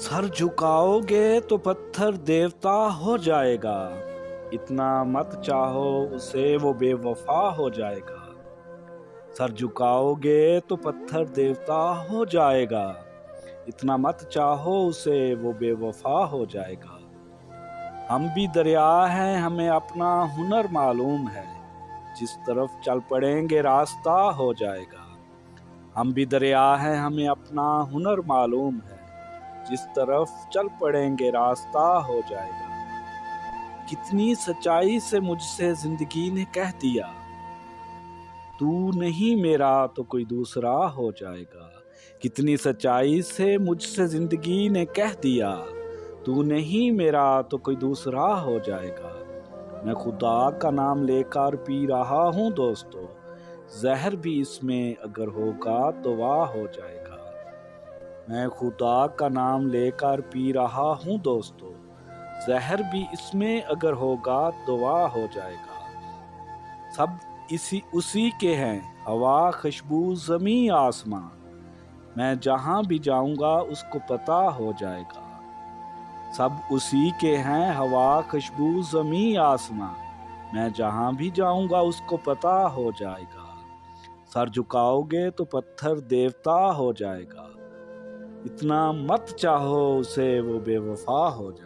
Sir झुकाओगे तो पत्थर देवता हो जाएगा, इतना मत चाहो उसे वो बेवफा हो जाएगा। सर झुकाओगे तो पत्थर देवता हो जाएगा, इतना मत चाहो उसे वो बेवफा हो जाएगा। हम भी दरिया हैं, हमें अपना हुनर मालूम है, जिस तरफ चल पड़ेंगे रास्ता हो जाएगा। हम भी दरिया हैं, हमें अपना हुनर मालूम है, जिस तरफ चल पड़ेंगे रास्ता हो जाएगा। कितनी सच्चाई से मुझसे जिंदगी ने कह दिया, तू नहीं मेरा तो कोई दूसरा हो जाएगा। कितनी सच्चाई से मुझसे जिंदगी ने कह दिया, तू नहीं मेरा तो कोई दूसरा हो जाएगा। मैं खुदा का नाम लेकर पी रहा हूँ दोस्तों, जहर भी इसमें अगर होगा तो वाह हो जाएगा। मैं खुदा का नाम लेकर पी रहा हूँ दोस्तों, जहर भी इसमें अगर होगा तो वाह हो जाएगा। सब उसी के हैं, हवा खुशबू ज़मीं आसमां, मैं जहाँ भी जाऊँगा उसको पता हो जाएगा। सब उसी के हैं, हवा खुशबू ज़मीं आसमां, मैं जहाँ भी जाऊँगा उसको पता हो जाएगा। सर झुकाओगे तो पत्थर देवता हो जाएगा, इतना मत चाहो उसे वो बेवफा हो जाएगा।